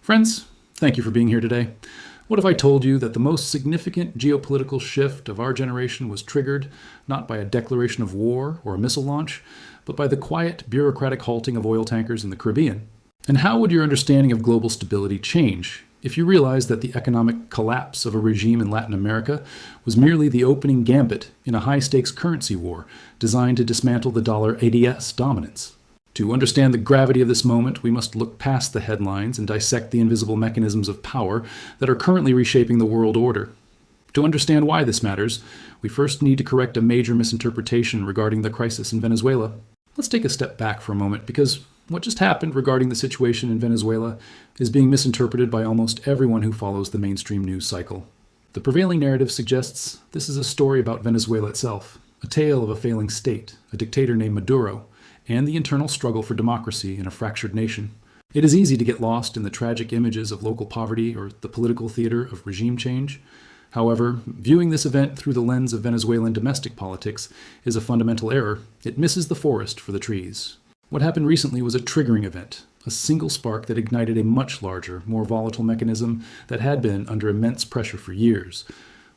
Friends, thank you for being here today. What if I told you that the most significant geopolitical shift of our generation was triggered not by a declaration of war or a missile launch, but by the quiet, bureaucratic halting of oil tankers in the Caribbean? And how would your understanding of global stability change if you realized that the economic collapse of a regime in Latin America was merely the opening gambit in a high-stakes currency war designed to dismantle the dollar ADS dominance? To understand the gravity of this moment, we must look past the headlines and dissect the invisible mechanisms of power that are currently reshaping the world order. To understand why this matters, we first need to correct a major misinterpretation regarding the crisis in Venezuela. Let's take a step back for a moment, because what just happened regarding the situation in Venezuela is being misinterpreted by almost everyone who follows the mainstream news cycle. The prevailing narrative suggests this is a story about Venezuela itself, a tale of a failing state, a dictator named Maduro, and the internal struggle for democracy in a fractured nation. It is easy to get lost in the tragic images of local poverty or the political theater of regime change. However, viewing this event through the lens of Venezuelan domestic politics is a fundamental error. It misses the forest for the trees. What happened recently was a triggering event, a single spark that ignited a much larger, more volatile mechanism that had been under immense pressure for years.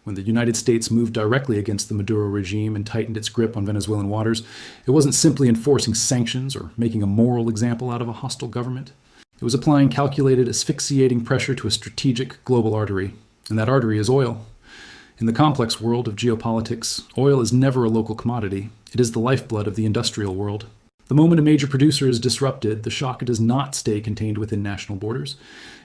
When the United States moved directly against the Maduro regime and tightened its grip on Venezuelan waters, it wasn't simply enforcing sanctions or making a moral example out of a hostile government. It was applying calculated, asphyxiating pressure to a strategic global artery, and that artery is oil. In the complex world of geopolitics, oil is never a local commodity. It is the lifeblood of the industrial world. The moment a major producer is disrupted, the shock does not stay contained within national borders.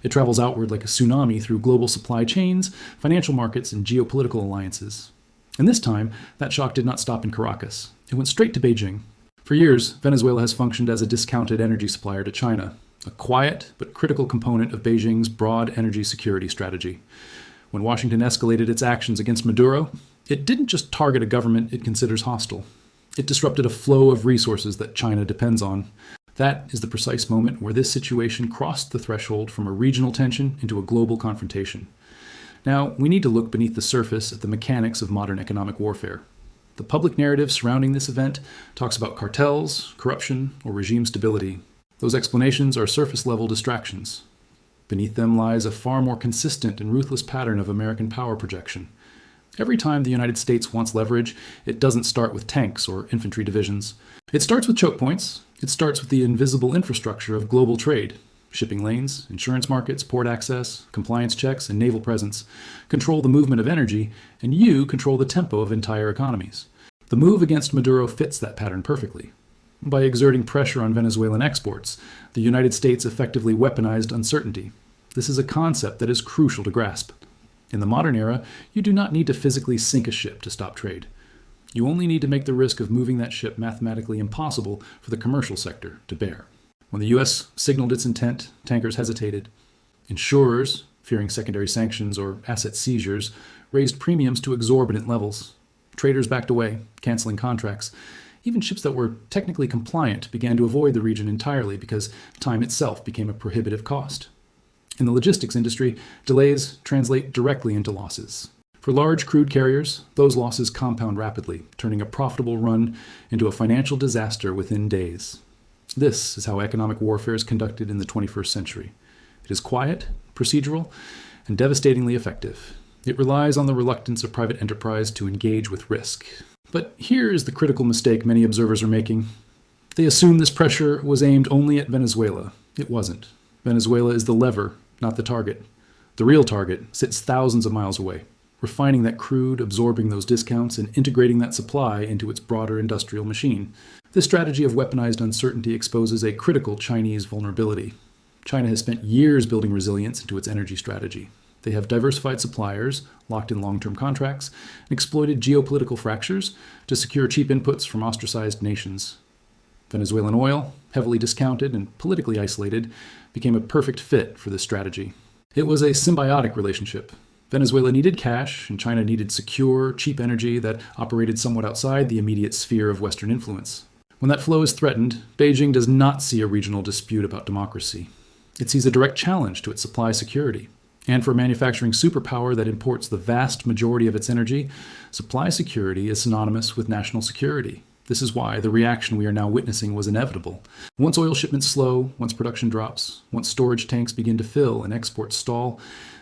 It travels outward like a tsunami through global supply chains, financial markets, and geopolitical alliances. And this time, that shock did not stop in Caracas. It went straight to Beijing. For years, Venezuela has functioned as a discounted energy supplier to China, a quiet but critical component of Beijing's broad energy security strategy. When Washington escalated its actions against Maduro, it didn't just target a government it considers hostile. It disrupted a flow of resources that China depends on. That is the precise moment where this situation crossed the threshold from a regional tension into a global confrontation. Now, we need to look beneath the surface at the mechanics of modern economic warfare. The public narrative surrounding this event talks about cartels, corruption, or regime stability. Those explanations are surface-level distractions. Beneath them lies a far more consistent and ruthless pattern of American power projection. Every time the United States wants leverage, it doesn't start with tanks or infantry divisions. It starts with choke points. It starts with the invisible infrastructure of global trade. Shipping lanes, insurance markets, port access, compliance checks, and naval presence control the movement of energy, and you control the tempo of entire economies. The move against Maduro fits that pattern perfectly. By exerting pressure on Venezuelan exports, the United States effectively weaponized uncertainty. This is a concept that is crucial to grasp. In the modern era, you do not need to physically sink a ship to stop trade. You only need to make the risk of moving that ship mathematically impossible for the commercial sector to bear. When the U.S. signaled its intent, tankers hesitated. Insurers, fearing secondary sanctions or asset seizures, raised premiums to exorbitant levels. Traders backed away, canceling contracts. Even ships that were technically compliant began to avoid the region entirely because time itself became a prohibitive cost. In the logistics industry, delays translate directly into losses. For large crude carriers, those losses compound rapidly, turning a profitable run into a financial disaster within days. This is how economic warfare is conducted in the 21st century. It is quiet, procedural, and devastatingly effective. It relies on the reluctance of private enterprise to engage with risk. But here is the critical mistake many observers are making. They assume this pressure was aimed only at Venezuela. It wasn't. Venezuela is the lever, not the target. The real target sits thousands of miles away, refining that crude, absorbing those discounts, and integrating that supply into its broader industrial machine. This strategy of weaponized uncertainty exposes a critical Chinese vulnerability. China has spent years building resilience into its energy strategy. They have diversified suppliers, locked in long-term contracts, and exploited geopolitical fractures to secure cheap inputs from ostracized nations. Venezuelan oil, heavily discounted and politically isolated, became a perfect fit for this strategy. It was a symbiotic relationship. Venezuela needed cash, and China needed secure, cheap energy that operated somewhat outside the immediate sphere of Western influence. When that flow is threatened, Beijing does not see a regional dispute about democracy. It sees a direct challenge to its supply security. And for a manufacturing superpower that imports the vast majority of its energy, supply security is synonymous with national security. This is why the reaction we are now witnessing was inevitable. Once oil shipments slow, once production drops, once storage tanks begin to fill and exports stall,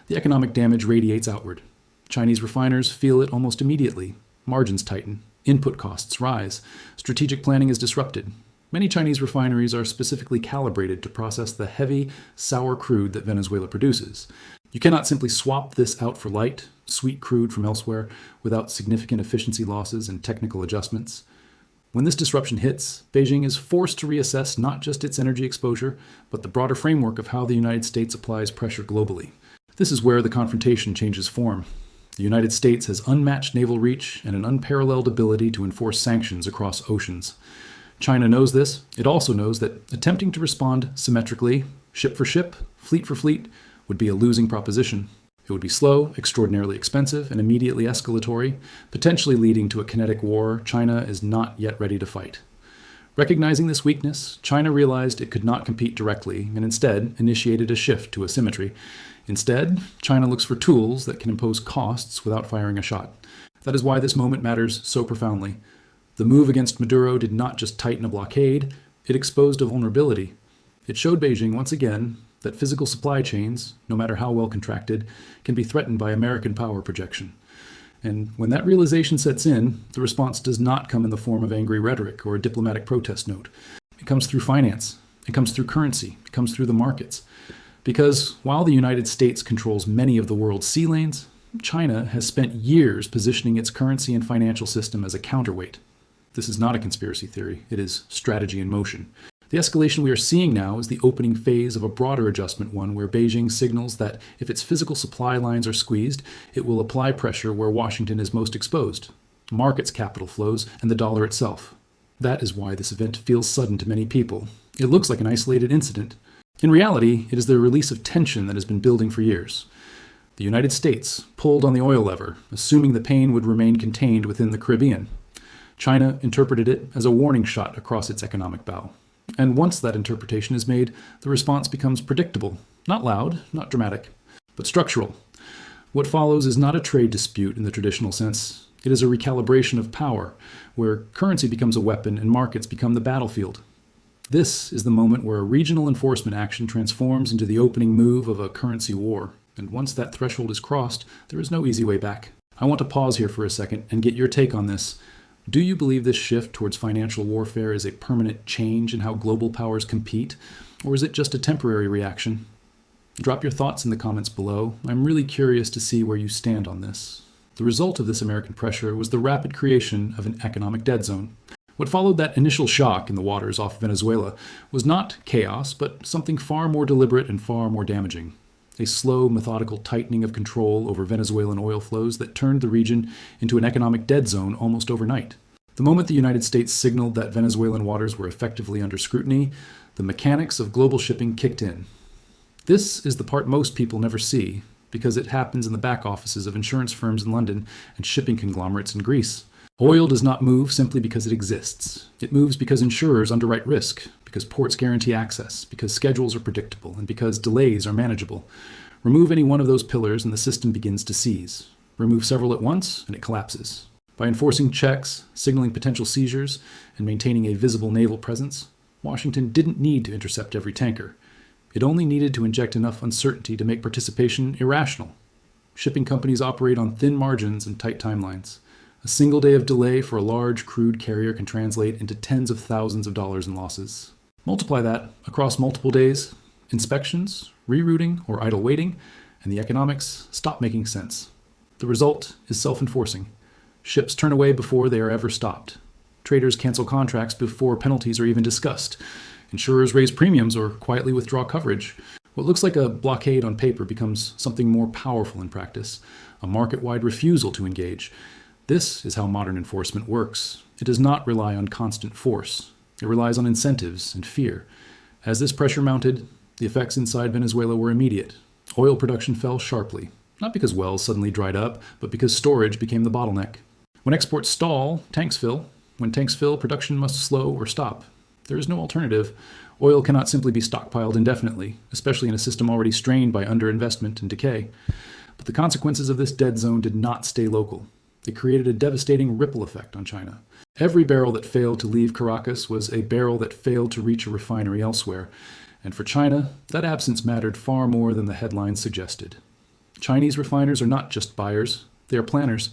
the economic damage radiates outward. Chinese refiners feel it almost immediately. Margins tighten, input costs rise, strategic planning is disrupted. Many Chinese refineries are specifically calibrated to process the heavy, sour crude that Venezuela produces. You cannot simply swap this out for light, sweet crude from elsewhere without significant efficiency losses and technical adjustments. When this disruption hits, Beijing is forced to reassess not just its energy exposure, but the broader framework of how the United States applies pressure globally. This is where the confrontation changes form. The United States has unmatched naval reach and an unparalleled ability to enforce sanctions across oceans. China knows this. It also knows that attempting to respond symmetrically, ship for ship, fleet for fleet, would be a losing proposition. It would be slow, extraordinarily expensive, and immediately escalatory, potentially leading to a kinetic war China is not yet ready to fight. Recognizing this weakness, China realized it could not compete directly and instead initiated a shift to asymmetry. Instead, China looks for tools that can impose costs without firing a shot. That is why this moment matters so profoundly. The move against Maduro did not just tighten a blockade, it exposed a vulnerability. It showed Beijing once again that physical supply chains, no matter how well contracted, can be threatened by American power projection. And when that realization sets in, the response does not come in the form of angry rhetoric or a diplomatic protest note. It comes through finance, it comes through currency, it comes through the markets. Because while the United States controls many of the world's sea lanes, China has spent years positioning its currency and financial system as a counterweight. This is not a conspiracy theory, it is strategy in motion. The escalation we are seeing now is the opening phase of a broader adjustment one where Beijing signals that if its physical supply lines are squeezed, it will apply pressure where Washington is most exposed: markets, capital flows, and the dollar itself. That is why this event feels sudden to many people. It looks like an isolated incident. In reality, it is the release of tension that has been building for years. The United States pulled on the oil lever, assuming the pain would remain contained within the Caribbean. China interpreted it as a warning shot across its economic bow. And once that interpretation is made, the response becomes predictable, not loud, not dramatic, but structural. What follows is not a trade dispute in the traditional sense. It is a recalibration of power, where currency becomes a weapon and markets become the battlefield. This is the moment where a regional enforcement action transforms into the opening move of a currency war. And once that threshold is crossed, there is no easy way back. I want to pause here for a second and get your take on this. Do you believe this shift towards financial warfare is a permanent change in how global powers compete, or is it just a temporary reaction? Drop your thoughts in the comments below. I'm really curious to see where you stand on this. The result of this American pressure was the rapid creation of an economic dead zone. What followed that initial shock in the waters off Venezuela was not chaos, but something far more deliberate and far more damaging. A slow, methodical tightening of control over Venezuelan oil flows that turned the region into an economic dead zone almost overnight. The moment the United States signaled that Venezuelan waters were effectively under scrutiny, the mechanics of global shipping kicked in. This is the part most people never see, because it happens in the back offices of insurance firms in London and shipping conglomerates in Greece. Oil does not move simply because it exists. It moves because insurers underwrite risk, because ports guarantee access, because schedules are predictable, and because delays are manageable. Remove any one of those pillars and the system begins to seize. Remove several at once and it collapses. By enforcing checks, signaling potential seizures, and maintaining a visible naval presence, Washington didn't need to intercept every tanker. It only needed to inject enough uncertainty to make participation irrational. Shipping companies operate on thin margins and tight timelines. A single day of delay for a large crude carrier can translate into tens of thousands of dollars in losses. Multiply that across multiple days, inspections, rerouting, or idle waiting, and the economics stop making sense. The result is self-enforcing. Ships turn away before they are ever stopped. Traders cancel contracts before penalties are even discussed. Insurers raise premiums or quietly withdraw coverage. What looks like a blockade on paper becomes something more powerful in practice, a market-wide refusal to engage. This is how modern enforcement works. It does not rely on constant force. It relies on incentives and fear. As this pressure mounted, the effects inside Venezuela were immediate. Oil production fell sharply, not because wells suddenly dried up, but because storage became the bottleneck. When exports stall, tanks fill. When tanks fill, production must slow or stop. There is no alternative. Oil cannot simply be stockpiled indefinitely, especially in a system already strained by underinvestment and decay. But the consequences of this dead zone did not stay local. They created a devastating ripple effect on China. Every barrel that failed to leave Caracas was a barrel that failed to reach a refinery elsewhere. And for China, that absence mattered far more than the headlines suggested. Chinese refiners are not just buyers, they are planners.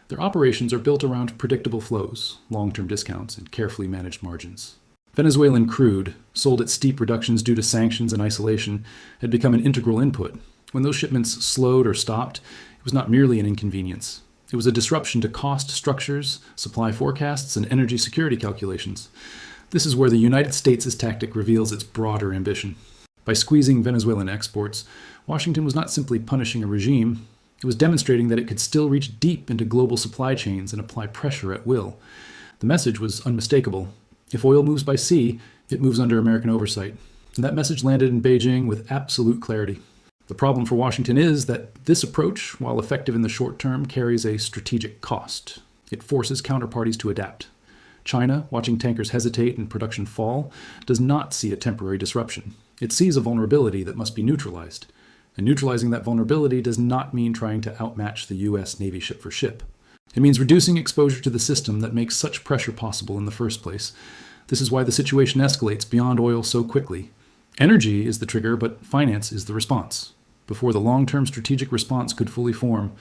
Their operations are built around predictable flows, long-term discounts, and carefully managed margins. Venezuelan crude, sold at steep reductions due to sanctions and isolation, had become an integral input. When those shipments slowed or stopped, it was not merely an inconvenience. It was a disruption to cost structures, supply forecasts, and energy security calculations. This is where the United States' tactic reveals its broader ambition. By squeezing Venezuelan exports, Washington was not simply punishing a regime, it was demonstrating that it could still reach deep into global supply chains and apply pressure at will. The message was unmistakable. If oil moves by sea, it moves under American oversight. And that message landed in Beijing with absolute clarity. The problem for Washington is that this approach, while effective in the short term, carries a strategic cost. It forces counterparties to adapt. China, watching tankers hesitate and production fall, does not see a temporary disruption. It sees a vulnerability that must be neutralized. And neutralizing that vulnerability does not mean trying to outmatch the U.S. Navy ship for ship. It means reducing exposure to the system that makes such pressure possible in the first place. This is why the situation escalates beyond oil so quickly. Energy is the trigger, but finance is the response. Before the long-term strategic response could fully form,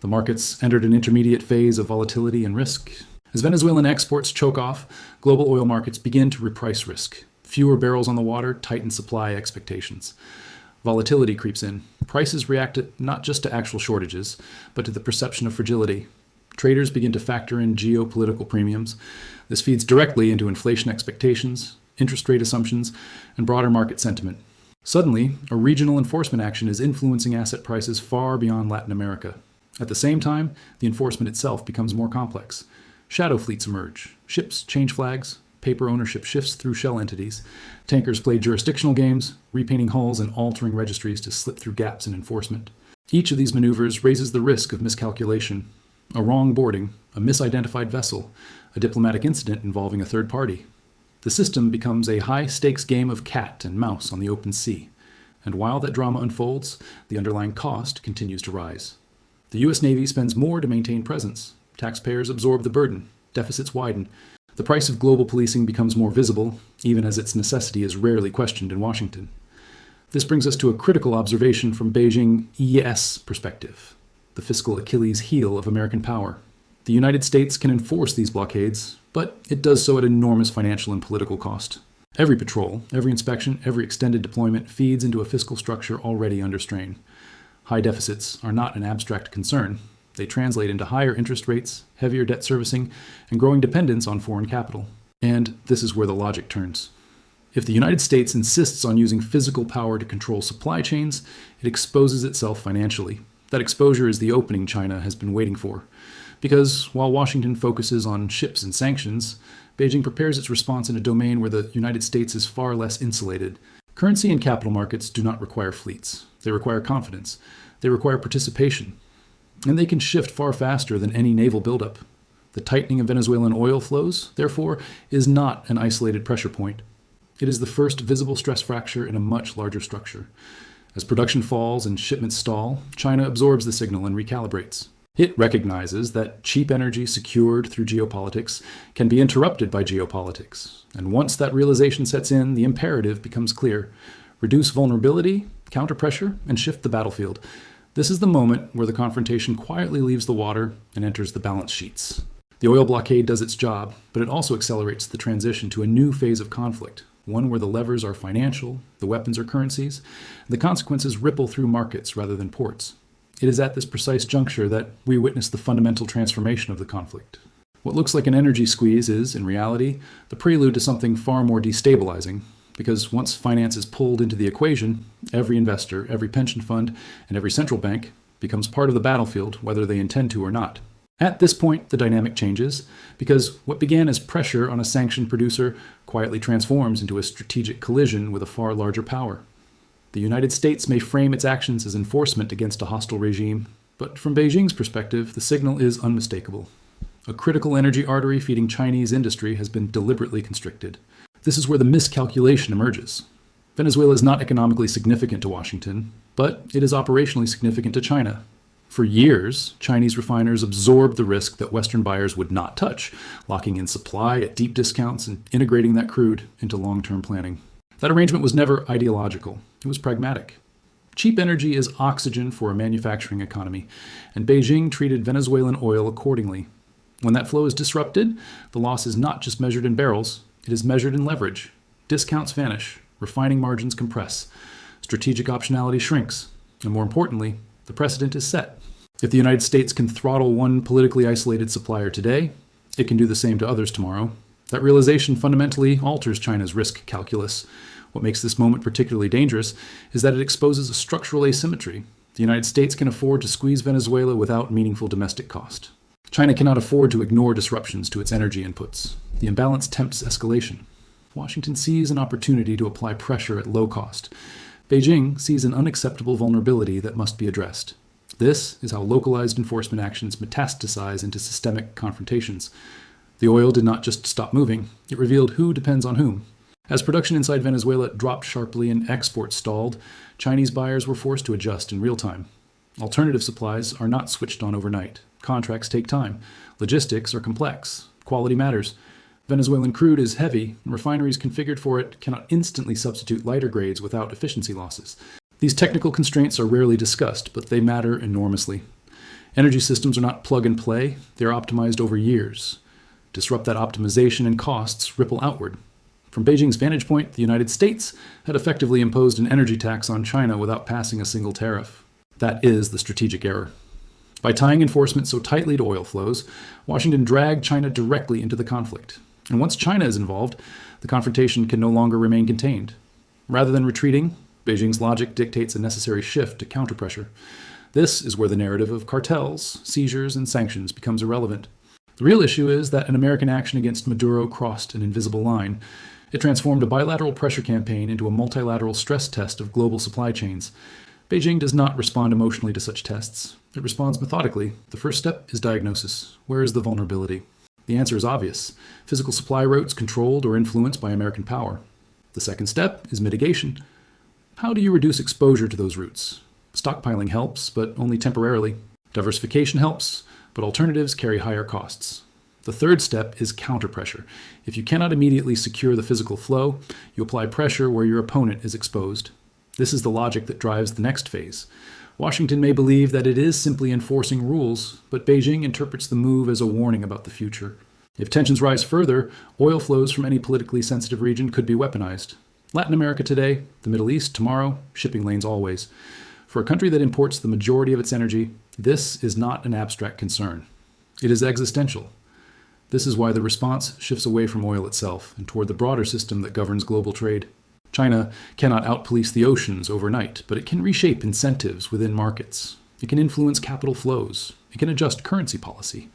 the markets entered an intermediate phase of volatility and risk. As Venezuelan exports choke off, global oil markets begin to reprice risk. Fewer barrels on the water tighten supply expectations. Volatility creeps in. Prices react not just to actual shortages, but to the perception of fragility. Traders begin to factor in geopolitical premiums. This feeds directly into inflation expectations, interest rate assumptions, and broader market sentiment. Suddenly, a regional enforcement action is influencing asset prices far beyond Latin America. At the same time, the enforcement itself becomes more complex. Shadow fleets emerge. Ships change flags. Paper ownership shifts through shell entities. Tankers play jurisdictional games, repainting hulls and altering registries to slip through gaps in enforcement. Each of these maneuvers raises the risk of miscalculation. A wrong boarding, a misidentified vessel, a diplomatic incident involving a third party. The system becomes a high-stakes game of cat and mouse on the open sea. And while that drama unfolds, the underlying cost continues to rise. The U.S. Navy spends more to maintain presence. Taxpayers absorb the burden. Deficits widen. The price of global policing becomes more visible, even as its necessity is rarely questioned in Washington. This brings us to a critical observation from Beijing ES perspective, the fiscal Achilles heel of American power. The United States can enforce these blockades, but it does so at enormous financial and political cost. Every patrol, every inspection, every extended deployment feeds into a fiscal structure already under strain. High deficits are not an abstract concern. They translate into higher interest rates, heavier debt servicing, and growing dependence on foreign capital. And this is where the logic turns. If the United States insists on using physical power to control supply chains, it exposes itself financially. That exposure is the opening China has been waiting for. Because while Washington focuses on ships and sanctions, Beijing prepares its response in a domain where the United States is far less insulated. Currency and capital markets do not require fleets. They require confidence. They require participation. And they can shift far faster than any naval buildup. The tightening of Venezuelan oil flows, therefore, is not an isolated pressure point. It is the first visible stress fracture in a much larger structure. As production falls and shipments stall, China absorbs the signal and recalibrates. It recognizes that cheap energy secured through geopolitics can be interrupted by geopolitics. And once that realization sets in, the imperative becomes clear. Reduce vulnerability, counter pressure, and shift the battlefield. This is the moment where the confrontation quietly leaves the water and enters the balance sheets. The oil blockade does its job, but it also accelerates the transition to a new phase of conflict, one where the levers are financial, the weapons are currencies, and the consequences ripple through markets rather than ports. It is at this precise juncture that we witness the fundamental transformation of the conflict. What looks like an energy squeeze is, in reality, the prelude to something far more destabilizing, because once finance is pulled into the equation, every investor, every pension fund, and every central bank becomes part of the battlefield, whether they intend to or not. At this point, the dynamic changes, because what began as pressure on a sanctioned producer quietly transforms into a strategic collision with a far larger power. The United States may frame its actions as enforcement against a hostile regime, but from Beijing's perspective, the signal is unmistakable. A critical energy artery feeding Chinese industry has been deliberately constricted. This is where the miscalculation emerges. Venezuela is not economically significant to Washington, but it is operationally significant to China. For years, Chinese refiners absorbed the risk that Western buyers would not touch, locking in supply at deep discounts and integrating that crude into long-term planning. That arrangement was never ideological. It was pragmatic. Cheap energy is oxygen for a manufacturing economy, and Beijing treated Venezuelan oil accordingly. When that flow is disrupted, the loss is not just measured in barrels, it is measured in leverage. Discounts vanish, refining margins compress, strategic optionality shrinks, and more importantly, the precedent is set. If the United States can throttle one politically isolated supplier today, it can do the same to others tomorrow. That realization fundamentally alters China's risk calculus. What makes this moment particularly dangerous is that it exposes a structural asymmetry. The United States can afford to squeeze Venezuela without meaningful domestic cost. China cannot afford to ignore disruptions to its energy inputs. The imbalance tempts escalation. Washington sees an opportunity to apply pressure at low cost. Beijing sees an unacceptable vulnerability that must be addressed. This is how localized enforcement actions metastasize into systemic confrontations. The oil did not just stop moving, it revealed who depends on whom. As production inside Venezuela dropped sharply and exports stalled, Chinese buyers were forced to adjust in real time. Alternative supplies are not switched on overnight. Contracts take time. Logistics are complex. Quality matters. Venezuelan crude is heavy, and refineries configured for it cannot instantly substitute lighter grades without efficiency losses. These technical constraints are rarely discussed, but they matter enormously. Energy systems are not plug and play, they are optimized over years. Disrupt that optimization and costs ripple outward. From Beijing's vantage point, the United States had effectively imposed an energy tax on China without passing a single tariff. That is the strategic error. By tying enforcement so tightly to oil flows, Washington dragged China directly into the conflict. And once China is involved, the confrontation can no longer remain contained. Rather than retreating, Beijing's logic dictates a necessary shift to counterpressure. This is where the narrative of cartels, seizures, and sanctions becomes irrelevant. The real issue is that an American action against Maduro crossed an invisible line. It transformed a bilateral pressure campaign into a multilateral stress test of global supply chains. Beijing does not respond emotionally to such tests. It responds methodically. The first step is diagnosis. Where is the vulnerability? The answer is obvious. Physical supply routes controlled or influenced by American power. The second step is mitigation. How do you reduce exposure to those routes? Stockpiling helps, but only temporarily. Diversification helps, but alternatives carry higher costs. The third step is counterpressure. If you cannot immediately secure the physical flow, you apply pressure where your opponent is exposed. This is the logic that drives the next phase. Washington may believe that it is simply enforcing rules, but Beijing interprets the move as a warning about the future. If tensions rise further, oil flows from any politically sensitive region could be weaponized. Latin America today, the Middle East tomorrow, shipping lanes always. For a country that imports the majority of its energy, this is not an abstract concern. It is existential. This is why the response shifts away from oil itself and toward the broader system that governs global trade. China cannot outpolice the oceans overnight, but it can reshape incentives within markets. It can influence capital flows. It can adjust currency policy.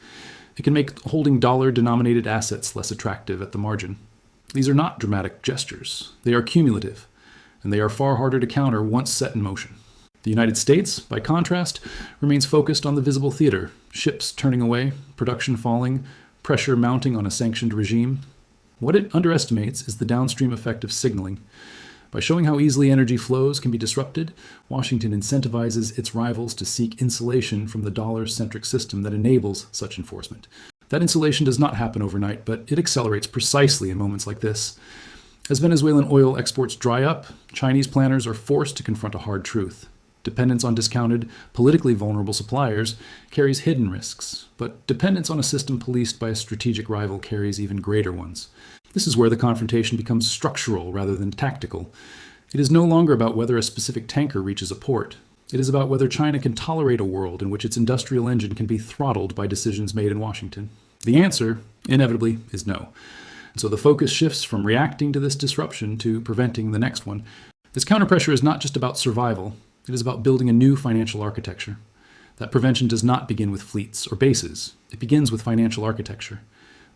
It can make holding dollar-denominated assets less attractive at the margin. These are not dramatic gestures. They are cumulative, and they are far harder to counter once set in motion. The United States, by contrast, remains focused on the visible theater, ships turning away, production falling, pressure mounting on a sanctioned regime. What it underestimates is the downstream effect of signaling. By showing how easily energy flows can be disrupted, Washington incentivizes its rivals to seek insulation from the dollar-centric system that enables such enforcement. That insulation does not happen overnight, but it accelerates precisely in moments like this. As Venezuelan oil exports dry up, Chinese planners are forced to confront a hard truth. Dependence on discounted, politically vulnerable suppliers carries hidden risks, but dependence on a system policed by a strategic rival carries even greater ones. This is where the confrontation becomes structural rather than tactical. It is no longer about whether a specific tanker reaches a port. It is about whether China can tolerate a world in which its industrial engine can be throttled by decisions made in Washington. The answer, inevitably, is no. And so the focus shifts from reacting to this disruption to preventing the next one. This counterpressure is not just about survival. It is about building a new financial architecture. That prevention does not begin with fleets or bases. It begins with financial architecture.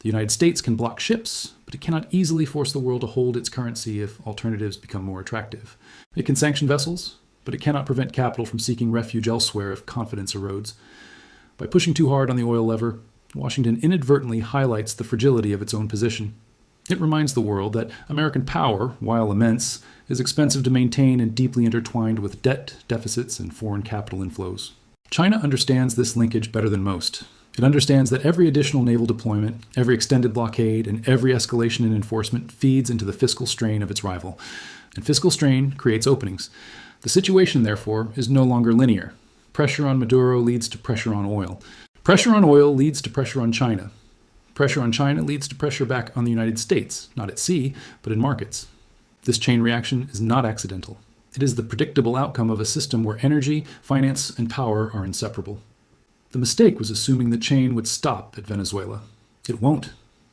The United States can block ships, but it cannot easily force the world to hold its currency if alternatives become more attractive. It can sanction vessels, but it cannot prevent capital from seeking refuge elsewhere if confidence erodes. By pushing too hard on the oil lever, Washington inadvertently highlights the fragility of its own position. It reminds the world that American power, while immense, is expensive to maintain and deeply intertwined with debt, deficits, and foreign capital inflows. China understands this linkage better than most. It understands that every additional naval deployment, every extended blockade, and every escalation in enforcement feeds into the fiscal strain of its rival. And fiscal strain creates openings. The situation, therefore, is no longer linear. Pressure on Maduro leads to pressure on oil. Pressure on oil leads to pressure on China. Pressure on China leads to pressure back on the United States, not at sea, but in markets. This chain reaction is not accidental. It is the predictable outcome of a system where energy, finance, and power are inseparable. The mistake was assuming the chain would stop at Venezuela. It won't.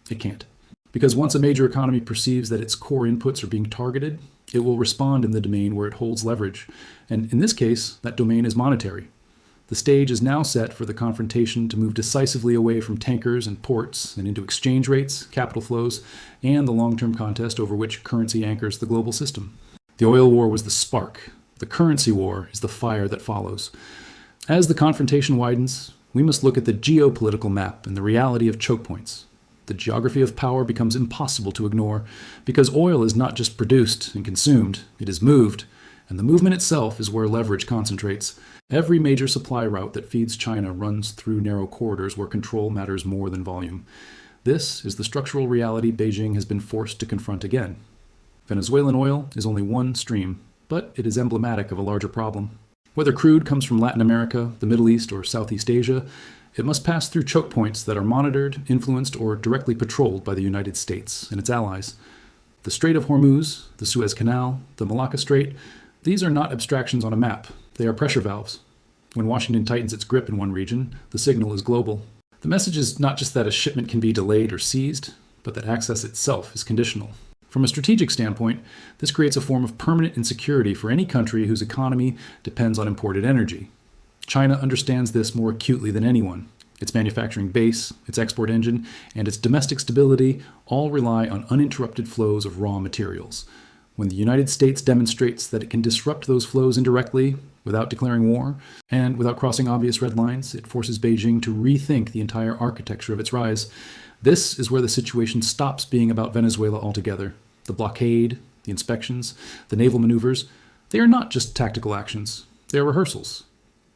It can't. Because once a major economy perceives that its core inputs are being targeted, it will respond in the domain where it holds leverage. And in this case, that domain is monetary. The stage is now set for the confrontation to move decisively away from tankers and ports and into exchange rates, capital flows, and the long-term contest over which currency anchors the global system. The oil war was the spark. The currency war is the fire that follows. As the confrontation widens, we must look at the geopolitical map and the reality of choke points. The geography of power becomes impossible to ignore because oil is not just produced and consumed, it is moved, and the movement itself is where leverage concentrates. Every major supply route that feeds China runs through narrow corridors where control matters more than volume. This is the structural reality Beijing has been forced to confront again. Venezuelan oil is only one stream, but it is emblematic of a larger problem. Whether crude comes from Latin America, the Middle East, or Southeast Asia, it must pass through choke points that are monitored, influenced, or directly patrolled by the United States and its allies. The Strait of Hormuz, the Suez Canal, the Malacca Strait, these are not abstractions on a map. They are pressure valves. When Washington tightens its grip in one region, the signal is global. The message is not just that a shipment can be delayed or seized, but that access itself is conditional. From a strategic standpoint, this creates a form of permanent insecurity for any country whose economy depends on imported energy. China understands this more acutely than anyone. Its manufacturing base, its export engine, and its domestic stability all rely on uninterrupted flows of raw materials. When the United States demonstrates that it can disrupt those flows indirectly, without declaring war, and without crossing obvious red lines, it forces Beijing to rethink the entire architecture of its rise. This is where the situation stops being about Venezuela altogether. The blockade, the inspections, the naval maneuvers, they are not just tactical actions. They are rehearsals.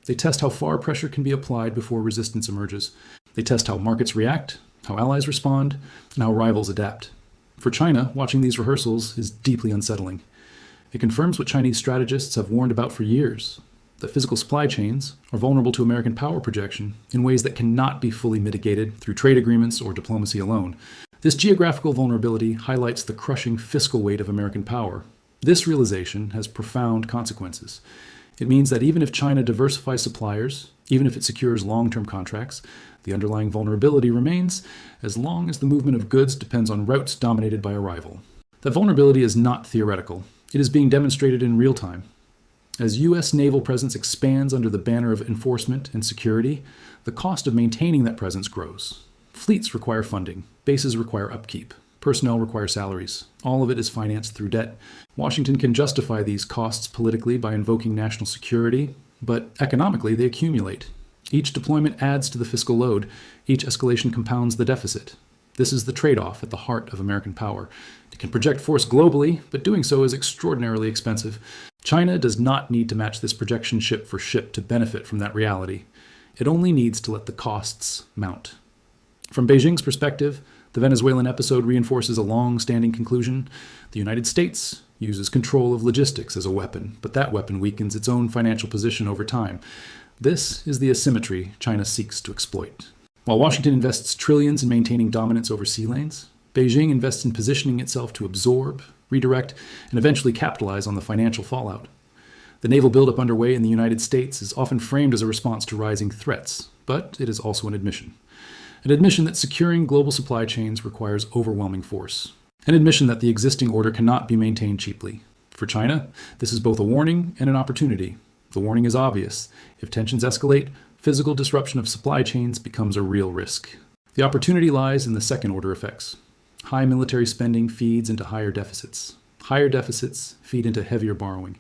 They test how far pressure can be applied before resistance emerges. They test how markets react, how allies respond, and how rivals adapt. For China, watching these rehearsals is deeply unsettling. It confirms what Chinese strategists have warned about for years, that physical supply chains are vulnerable to American power projection in ways that cannot be fully mitigated through trade agreements or diplomacy alone. This geographical vulnerability highlights the crushing fiscal weight of American power. This realization has profound consequences. It means that even if China diversifies suppliers, even if it secures long-term contracts, the underlying vulnerability remains as long as the movement of goods depends on routes dominated by a rival. That vulnerability is not theoretical. It is being demonstrated in real time. As U.S. naval presence expands under the banner of enforcement and security, the cost of maintaining that presence grows. Fleets require funding, bases require upkeep, personnel require salaries. All of it is financed through debt. Washington can justify these costs politically by invoking national security, but economically they accumulate. Each deployment adds to the fiscal load. Each escalation compounds the deficit. This is the trade-off at the heart of American power. It can project force globally, but doing so is extraordinarily expensive. China does not need to match this projection ship for ship to benefit from that reality. It only needs to let the costs mount. From Beijing's perspective, the Venezuelan episode reinforces a long-standing conclusion. The United States uses control of logistics as a weapon, but that weapon weakens its own financial position over time. This is the asymmetry China seeks to exploit. While Washington invests trillions in maintaining dominance over sea lanes, Beijing invests in positioning itself to absorb, redirect, and eventually capitalize on the financial fallout. The naval buildup underway in the United States is often framed as a response to rising threats, but it is also an admission. An admission that securing global supply chains requires overwhelming force. An admission that the existing order cannot be maintained cheaply. For China, this is both a warning and an opportunity. The warning is obvious. If tensions escalate, physical disruption of supply chains becomes a real risk. The opportunity lies in the second-order effects. High military spending feeds into higher deficits. Higher deficits feed into heavier borrowing.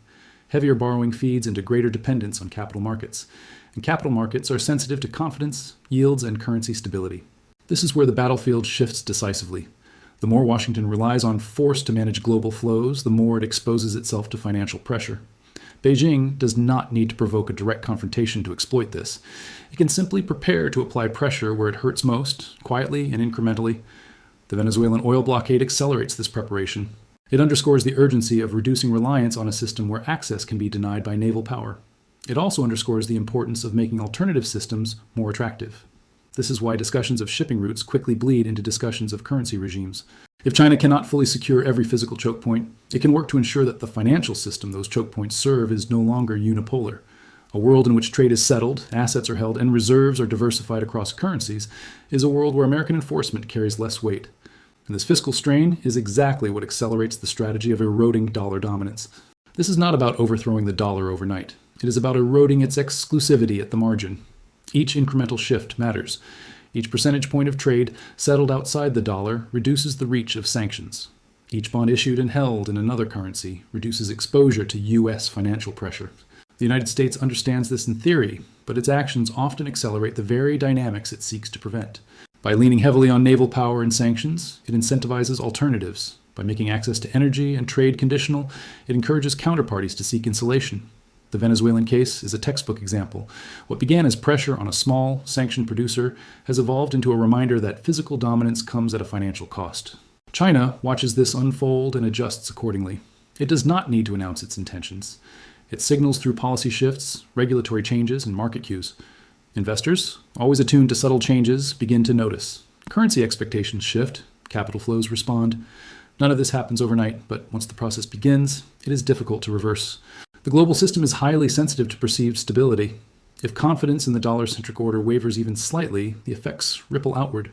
Heavier borrowing feeds into greater dependence on capital markets. And capital markets are sensitive to confidence, yields, and currency stability. This is where the battlefield shifts decisively. The more Washington relies on force to manage global flows, the more it exposes itself to financial pressure. Beijing does not need to provoke a direct confrontation to exploit this. It can simply prepare to apply pressure where it hurts most, quietly and incrementally. The Venezuelan oil blockade accelerates this preparation. It underscores the urgency of reducing reliance on a system where access can be denied by naval power. It also underscores the importance of making alternative systems more attractive. This is why discussions of shipping routes quickly bleed into discussions of currency regimes. If China cannot fully secure every physical choke point, it can work to ensure that the financial system those choke points serve is no longer unipolar. A world in which trade is settled, assets are held, and reserves are diversified across currencies is a world where American enforcement carries less weight. And this fiscal strain is exactly what accelerates the strategy of eroding dollar dominance. This is not about overthrowing the dollar overnight. It is about eroding its exclusivity at the margin. Each incremental shift matters. Each percentage point of trade settled outside the dollar reduces the reach of sanctions. Each bond issued and held in another currency reduces exposure to U.S. financial pressure. The United States understands this in theory, but its actions often accelerate the very dynamics it seeks to prevent. By leaning heavily on naval power and sanctions, it incentivizes alternatives. By making access to energy and trade conditional, it encourages counterparties to seek insulation. The Venezuelan case is a textbook example. What began as pressure on a small, sanctioned producer has evolved into a reminder that physical dominance comes at a financial cost. China watches this unfold and adjusts accordingly. It does not need to announce its intentions. It signals through policy shifts, regulatory changes, and market cues. Investors, always attuned to subtle changes, begin to notice. Currency expectations shift, capital flows respond. None of this happens overnight, but once the process begins, it is difficult to reverse. The global system is highly sensitive to perceived stability. If confidence in the dollar-centric order wavers even slightly, the effects ripple outward.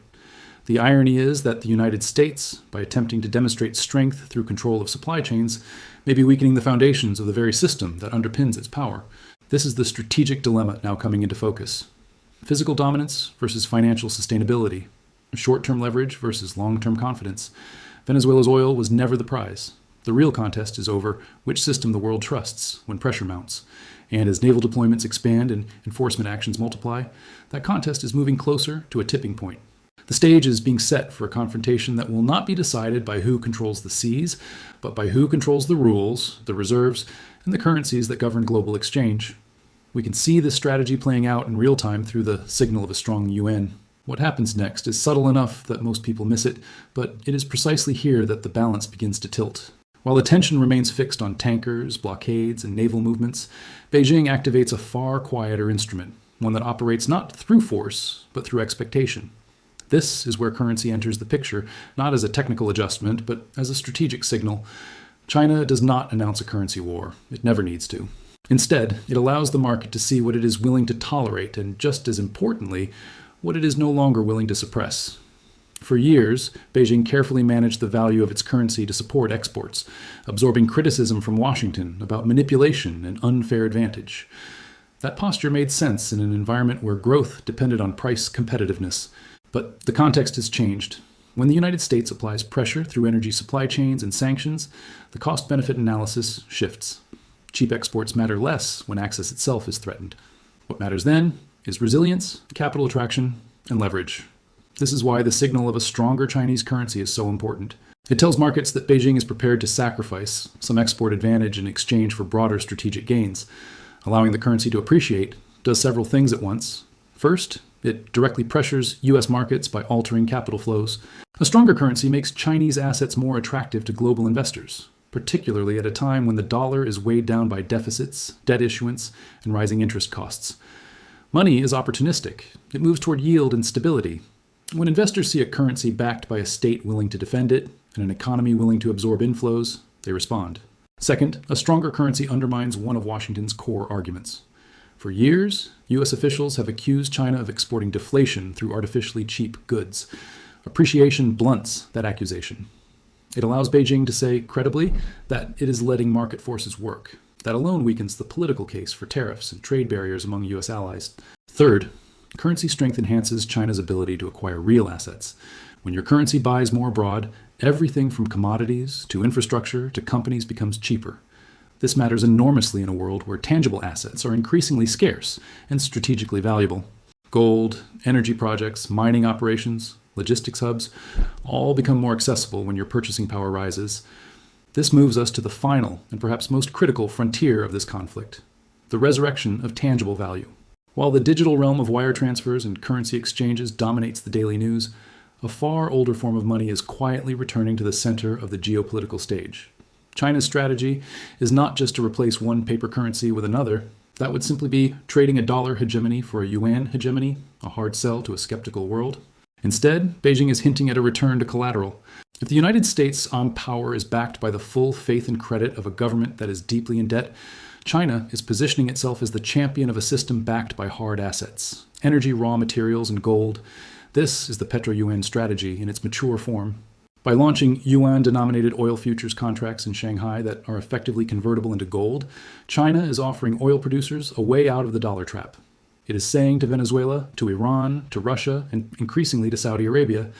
The irony is that the United States, by attempting to demonstrate strength through control of supply chains, may be weakening the foundations of the very system that underpins its power. This is the strategic dilemma now coming into focus. Physical dominance versus financial sustainability. Short-term leverage versus long-term confidence. Venezuela's oil was never the prize. The real contest is over which system the world trusts when pressure mounts. And as naval deployments expand and enforcement actions multiply, that contest is moving closer to a tipping point. The stage is being set for a confrontation that will not be decided by who controls the seas, but by who controls the rules, the reserves, and the currencies that govern global exchange. We can see this strategy playing out in real time through the signal of a strong UN. What happens next is subtle enough that most people miss it, but it is precisely here that the balance begins to tilt. While attention remains fixed on tankers, blockades, and naval movements, Beijing activates a far quieter instrument, one that operates not through force, but through expectation. This is where currency enters the picture, not as a technical adjustment, but as a strategic signal. China does not announce a currency war. It never needs to. Instead, it allows the market to see what it is willing to tolerate, and just as importantly, what it is no longer willing to suppress. For years, Beijing carefully managed the value of its currency to support exports, absorbing criticism from Washington about manipulation and unfair advantage. That posture made sense in an environment where growth depended on price competitiveness. But the context has changed. When the United States applies pressure through energy supply chains and sanctions, the cost-benefit analysis shifts. Cheap exports matter less when access itself is threatened. What matters then is resilience, capital attraction, and leverage. This is why the signal of a stronger Chinese currency is so important. It tells markets that Beijing is prepared to sacrifice some export advantage in exchange for broader strategic gains. Allowing the currency to appreciate does several things at once. First, it directly pressures U.S. markets by altering capital flows. A stronger currency makes Chinese assets more attractive to global investors, particularly at a time when the dollar is weighed down by deficits, debt issuance, and rising interest costs. Money is opportunistic. It moves toward yield and stability. When investors see a currency backed by a state willing to defend it and an economy willing to absorb inflows, they respond. Second, a stronger currency undermines one of Washington's core arguments. For years, U.S. officials have accused China of exporting deflation through artificially cheap goods. Appreciation blunts that accusation. It allows Beijing to say credibly that it is letting market forces work. That alone weakens the political case for tariffs and trade barriers among U.S. allies. Third, currency strength enhances China's ability to acquire real assets. When your currency buys more abroad, everything from commodities to infrastructure to companies becomes cheaper. This matters enormously in a world where tangible assets are increasingly scarce and strategically valuable. Gold, energy projects, mining operations, logistics hubs all become more accessible when your purchasing power rises. This moves us to the final and perhaps most critical frontier of this conflict, the resurrection of tangible value. While the digital realm of wire transfers and currency exchanges dominates the daily news, a far older form of money is quietly returning to the center of the geopolitical stage. China's strategy is not just to replace one paper currency with another. That would simply be trading a dollar hegemony for a yuan hegemony, a hard sell to a skeptical world. Instead, Beijing is hinting at a return to collateral. If the United States' armed power is backed by the full faith and credit of a government that is deeply in debt, China is positioning itself as the champion of a system backed by hard assets, energy, raw materials, and gold. This is the Petro-Yuan strategy in its mature form. By launching yuan-denominated oil futures contracts in Shanghai that are effectively convertible into gold, China is offering oil producers a way out of the dollar trap. It is saying to Venezuela, to Iran, to Russia, and increasingly to Saudi Arabia,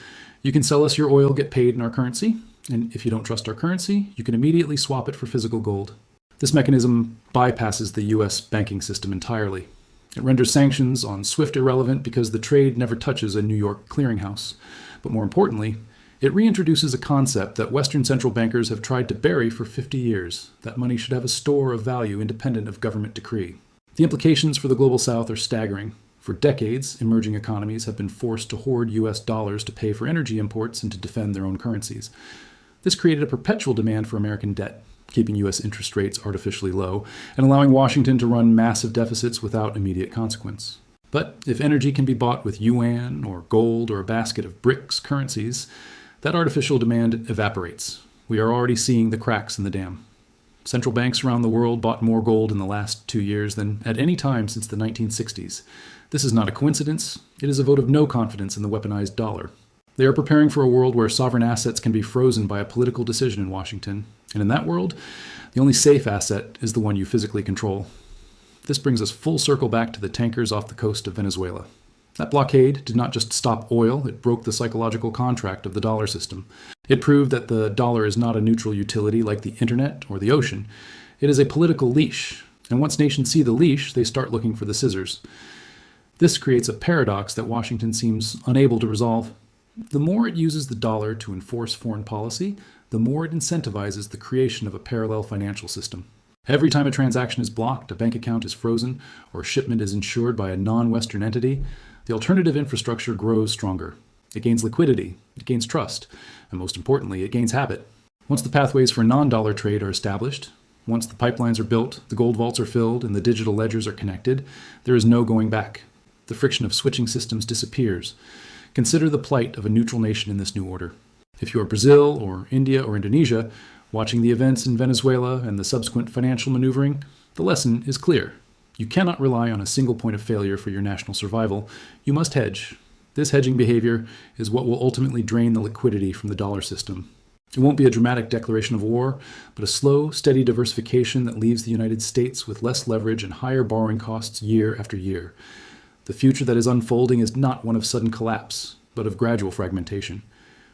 you can sell us your oil, get paid in our currency, and if you don't trust our currency, you can immediately swap it for physical gold. This mechanism bypasses the U.S. banking system entirely. It renders sanctions on SWIFT irrelevant because the trade never touches a New York clearinghouse. But more importantly, it reintroduces a concept that Western central bankers have tried to bury for 50 years, that money should have a store of value independent of government decree. The implications for the global South are staggering. For decades, emerging economies have been forced to hoard U.S. dollars to pay for energy imports and to defend their own currencies. This created a perpetual demand for American debt, keeping U.S. interest rates artificially low and allowing Washington to run massive deficits without immediate consequence. But if energy can be bought with yuan or gold or a basket of BRICS currencies, that artificial demand evaporates. We are already seeing the cracks in the dam. Central banks around the world bought more gold in the last 2 years than at any time since the 1960s. This is not a coincidence. It is a vote of no confidence in the weaponized dollar. They are preparing for a world where sovereign assets can be frozen by a political decision in Washington. And in that world, the only safe asset is the one you physically control. This brings us full circle back to the tankers off the coast of Venezuela. That blockade did not just stop oil, it broke the psychological contract of the dollar system. It proved that the dollar is not a neutral utility like the internet or the ocean. It is a political leash, and once nations see the leash, they start looking for the scissors. This creates a paradox that Washington seems unable to resolve. The more it uses the dollar to enforce foreign policy, the more it incentivizes the creation of a parallel financial system. Every time a transaction is blocked, a bank account is frozen, or a shipment is insured by a non-Western entity, the alternative infrastructure grows stronger. It gains liquidity, it gains trust, and most importantly, it gains habit. Once the pathways for non-dollar trade are established, once the pipelines are built, the gold vaults are filled, and the digital ledgers are connected, there is no going back. The friction of switching systems disappears. Consider the plight of a neutral nation in this new order. If you are Brazil or India or Indonesia, watching the events in Venezuela and the subsequent financial maneuvering, the lesson is clear. You cannot rely on a single point of failure for your national survival. You must hedge. This hedging behavior is what will ultimately drain the liquidity from the dollar system. It won't be a dramatic declaration of war, but a slow, steady diversification that leaves the United States with less leverage and higher borrowing costs year after year. The future that is unfolding is not one of sudden collapse, but of gradual fragmentation.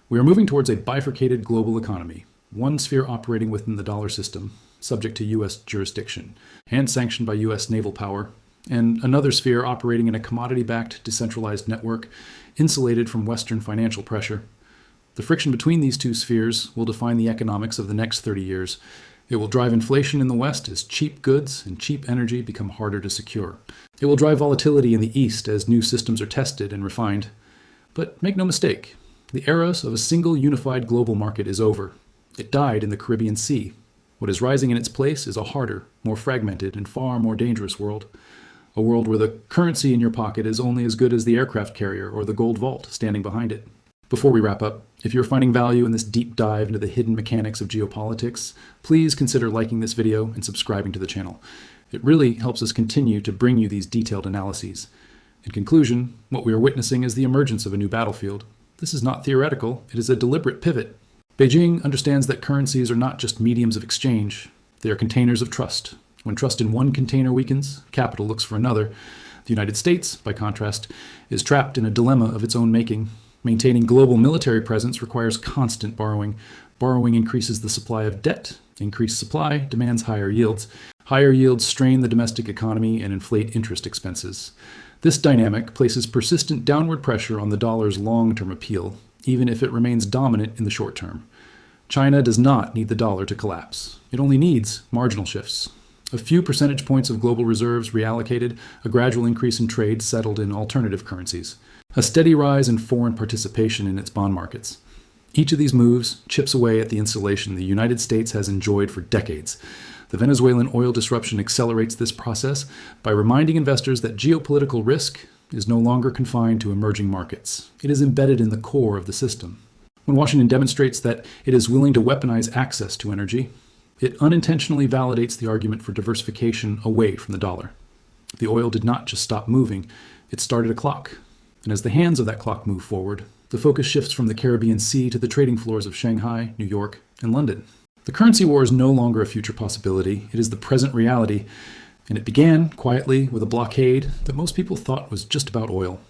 We are moving towards a bifurcated global economy, one sphere operating within the dollar system, subject to U.S. jurisdiction, and sanctioned by U.S. naval power, and another sphere operating in a commodity-backed, decentralized network, insulated from Western financial pressure. The friction between these two spheres will define the economics of the next 30 years. It will drive inflation in the West as cheap goods and cheap energy become harder to secure. It will drive volatility in the East as new systems are tested and refined. But make no mistake, the era of a single unified global market is over. It died in the Caribbean Sea. What is rising in its place is a harder, more fragmented, and far more dangerous world. A world where the currency in your pocket is only as good as the aircraft carrier or the gold vault standing behind it. Before we wrap up, if you're finding value in this deep dive into the hidden mechanics of geopolitics, please consider liking this video and subscribing to the channel. It really helps us continue to bring you these detailed analyses. In conclusion, what we are witnessing is the emergence of a new battlefield. This is not theoretical, it is a deliberate pivot. Beijing understands that currencies are not just mediums of exchange, they are containers of trust. When trust in one container weakens, capital looks for another. The United States, by contrast, is trapped in a dilemma of its own making. Maintaining global military presence requires constant borrowing. Borrowing increases the supply of debt. Increased supply demands higher yields. Higher yields strain the domestic economy and inflate interest expenses. This dynamic places persistent downward pressure on the dollar's long-term appeal, even if it remains dominant in the short term. China does not need the dollar to collapse. It only needs marginal shifts. A few percentage points of global reserves reallocated, a gradual increase in trade settled in alternative currencies, a steady rise in foreign participation in its bond markets. Each of these moves chips away at the insulation the United States has enjoyed for decades. The Venezuelan oil disruption accelerates this process by reminding investors that geopolitical risk is no longer confined to emerging markets. It is embedded in the core of the system. When Washington demonstrates that it is willing to weaponize access to energy, it unintentionally validates the argument for diversification away from the dollar. The oil did not just stop moving, it started a clock. And as the hands of that clock move forward, the focus shifts from the Caribbean Sea to the trading floors of Shanghai, New York, and London. The currency war is no longer a future possibility, it is the present reality, and it began quietly with a blockade that most people thought was just about oil.